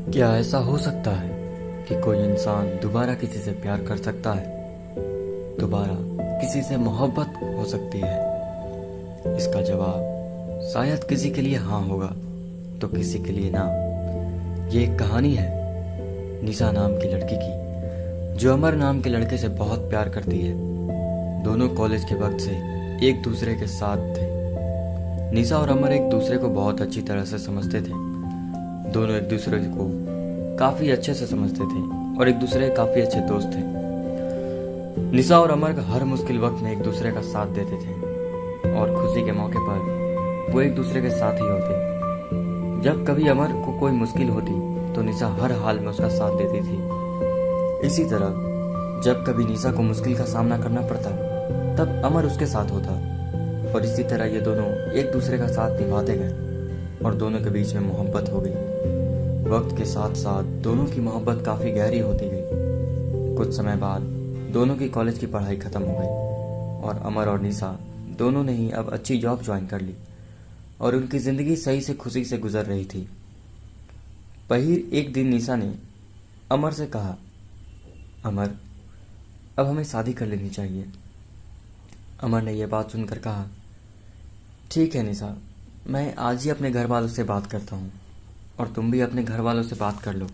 क्या ऐसा हो सकता है कि कोई इंसान दोबारा किसी से प्यार कर सकता है? दोबारा किसी से मोहब्बत हो सकती है? इसका जवाब शायद किसी के लिए हाँ होगा तो किसी के लिए ना। ये एक कहानी है निशा नाम की लड़की की, जो अमर नाम के लड़के से बहुत प्यार करती है। दोनों कॉलेज के वक्त से एक दूसरे के साथ थे। निशा और अमर एक दूसरे को बहुत अच्छी तरह से समझते थे। दोनों एक दूसरे को काफी अच्छे से समझते थे और एक दूसरे के काफी अच्छे दोस्त थे। निशा और अमर हर मुश्किल वक्त में एक दूसरे का साथ देते थे और खुशी के मौके पर वो एक दूसरे के साथ ही होते। जब कभी अमर को कोई मुश्किल होती तो निशा हर हाल में उसका साथ देती थी। इसी तरह जब कभी निशा को मुश्किल का सामना करना पड़ता तब अमर उसके साथ होता और इसी तरह ये दोनों एक दूसरे का साथ निभाते गए और दोनों के बीच में मोहब्बत हो गई। वक्त के साथ साथ दोनों की मोहब्बत काफी गहरी होती गई। कुछ समय बाद दोनों की कॉलेज की पढ़ाई खत्म हो गई और अमर और निशा दोनों ने ही अब अच्छी जॉब ज्वाइन कर ली और उनकी जिंदगी सही से खुशी से गुजर रही थी। पहिर एक दिन निशा ने अमर से कहा, अमर, अब हमें शादी कर लेनी चाहिए। अमर ने यह बात सुनकर कहा, ठीक है निशा, मैं आज ही अपने घर वालों से बात करता हूँ और तुम भी अपने घर वालों से बात कर लो।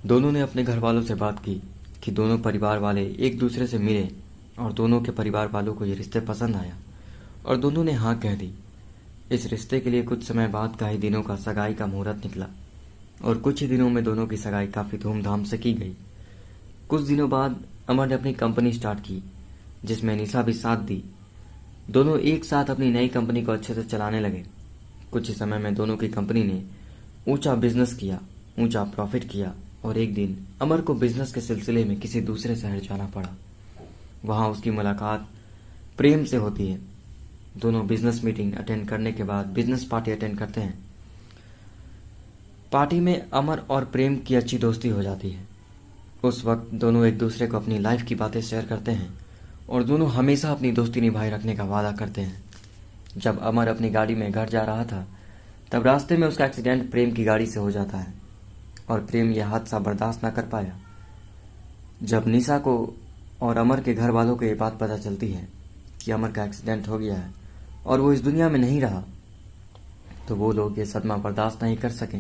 दोनों ने अपने घर वालों से बात की कि दोनों परिवार वाले एक दूसरे से मिले और दोनों के परिवार वालों को ये रिश्ते पसंद आया और दोनों ने हाँ कह दी। इस रिश्ते के लिए कुछ समय बाद का ही दिनों का सगाई का मुहूर्त निकला और कुछ ही दिनों में दोनों की सगाई काफी धूमधाम से की गई। कुछ दिनों बाद अमर ने अपनी कंपनी स्टार्ट की जिसमें निशा भी साथ दी। दोनों एक साथ अपनी नई कंपनी को अच्छे से चलाने लगे। कुछ ही समय में दोनों की कंपनी ने ऊंचा बिजनेस किया, ऊंचा प्रॉफिट किया और एक दिन अमर को बिजनेस के सिलसिले में किसी दूसरे शहर जाना पड़ा। वहां उसकी मुलाकात प्रेम से होती है। दोनों बिजनेस मीटिंग अटेंड करने के बाद बिजनेस पार्टी अटेंड करते हैं। पार्टी में अमर और प्रेम की अच्छी दोस्ती हो जाती है। उस वक्त दोनों एक दूसरे को अपनी लाइफ की बातें शेयर करते हैं और दोनों हमेशा अपनी दोस्ती निभाए रखने का वादा करते हैं। जब अमर अपनी गाड़ी में घर जा रहा था तब रास्ते में उसका एक्सीडेंट प्रेम की गाड़ी से हो जाता है और प्रेम यह हादसा बर्दाश्त न कर पाया। जब निशा को और अमर के घर वालों को ये बात पता चलती है कि अमर का एक्सीडेंट हो गया है और वो इस दुनिया में नहीं रहा तो वो लोग ये सदमा बर्दाश्त नहीं कर सके।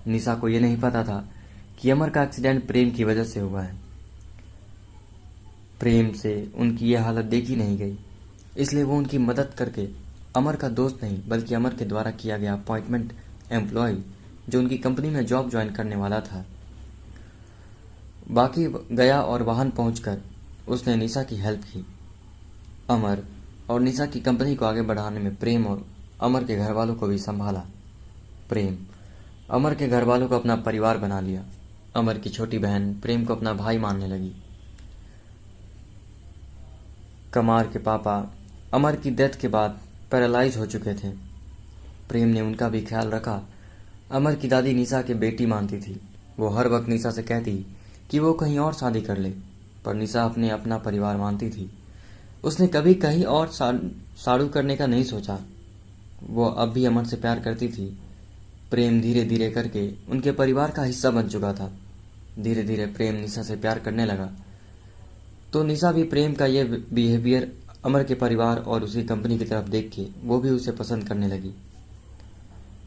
निशा को ये नहीं पता था कि अमर का एक्सीडेंट प्रेम की वजह से हुआ है। प्रेम से उनकी यह हालत देखी नहीं गई, इसलिए वो उनकी मदद करके अमर का दोस्त नहीं बल्कि अमर के द्वारा किया गया अपॉइंटमेंट एम्प्लॉय जो उनकी कंपनी में जॉब ज्वाइन करने वाला था बाकी गया और वाहन पहुंचकर उसने निशा की हेल्प की। अमर और निशा की कंपनी को आगे बढ़ाने में प्रेम और अमर के घर वालों को भी संभाला। प्रेम अमर के घर वालों को अपना परिवार बना लिया। अमर की छोटी बहन प्रेम को अपना भाई मानने लगी। कमार के पापा अमर की डेथ के बाद पैरालाइज हो चुके थे। प्रेम ने उनका भी ख्याल रखा। अमर की दादी निशा की बेटी मानती थी। वो हर वक्त निशा से कहती कि वो कहीं और शादी कर ले, पर निशा अपने अपना परिवार मानती थी। उसने कभी कहीं और साड़ू करने का नहीं सोचा। वो अब भी अमर से प्यार करती थी। प्रेम धीरे धीरे करके उनके परिवार का हिस्सा बन चुका था। धीरे धीरे प्रेम निशा से प्यार करने लगा तो निशा भी प्रेम का ये बिहेवियर अमर के परिवार और उसकी कंपनी की तरफ देख के वो भी उसे पसंद करने लगी।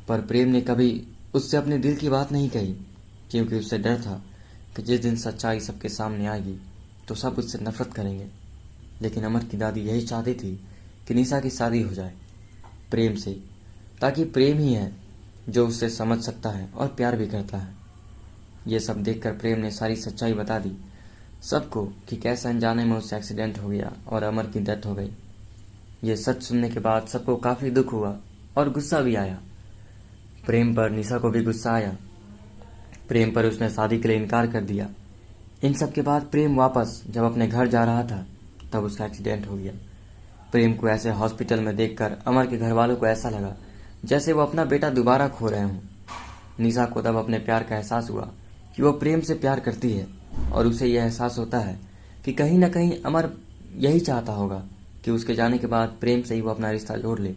पर प्रेम ने कभी उससे अपने दिल की बात नहीं कही क्योंकि उससे डर था कि जिस दिन सच्चाई सबके सामने आएगी तो सब उससे नफरत करेंगे। लेकिन अमर की दादी यही चाहती थी कि निशा की शादी हो जाए प्रेम से, ताकि प्रेम ही है जो उससे समझ सकता है और प्यार भी करता है। ये सब देखकर प्रेम ने सारी सच्चाई बता दी सबको कि कैसे अनजाने में उससे एक्सीडेंट हो गया और अमर की डेथ हो गई। ये सच सुनने के बाद सबको काफी दुख हुआ और गुस्सा भी आया। प्रेम पर निशा को भी गुस्सा आया। प्रेम पर उसने शादी के लिए इनकार कर दिया। इन सब के बाद प्रेम वापस जब अपने घर जा रहा था तब उसका एक्सीडेंट हो गया। प्रेम को ऐसे हॉस्पिटल में देखकर अमर के घर वालों को ऐसा लगा जैसे वो अपना बेटा दोबारा खो रहे हों। निशा को तब अपने प्यार का एहसास हुआ कि वो प्रेम से प्यार करती है और उसे यह एहसास होता है कि कहीं न कहीं अमर यही चाहता होगा कि उसके जाने के बाद प्रेम से ही वो अपना रिश्ता जोड़ ले।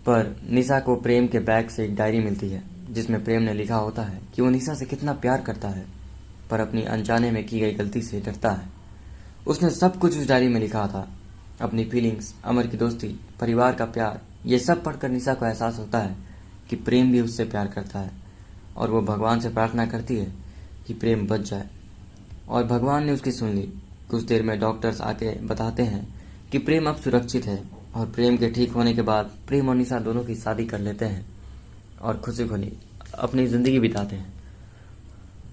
पर निशा को प्रेम के बैग से एक डायरी मिलती है जिसमें प्रेम ने लिखा होता है कि वो निशा से कितना प्यार करता है, पर अपनी अनजाने में की गई गलती से डरता है। उसने सब कुछ उस डायरी में लिखा था, अपनी फीलिंग्स, अमर की दोस्ती, परिवार का प्यार। ये सब पढ़कर निशा को एहसास होता है कि प्रेम भी उससे प्यार करता है, और वो भगवान से प्रार्थना करती है कि प्रेम बच जाए। और भगवान ने उसकी सुन ली। कुछ देर में डॉक्टर्स आके बताते हैं कि प्रेम अब सुरक्षित है, और प्रेम के ठीक होने के बाद प्रेम और निशा दोनों की शादी कर लेते हैं और खुशी खुशी अपनी ज़िंदगी बिताते हैं।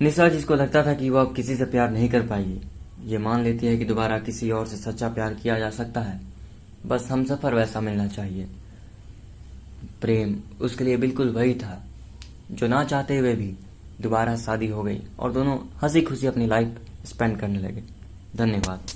निशा, जिसको लगता था कि वो अब किसी से प्यार नहीं कर पाएगी, ये मान लेती है कि दोबारा किसी और से सच्चा प्यार किया जा सकता है। बस हमसफर वैसा मिलना चाहिए। प्रेम उसके लिए बिल्कुल वही था जो ना चाहते हुए भी दोबारा शादी हो गई और दोनों हंसी खुशी अपनी लाइफ स्पेंड करने लगे। धन्यवाद।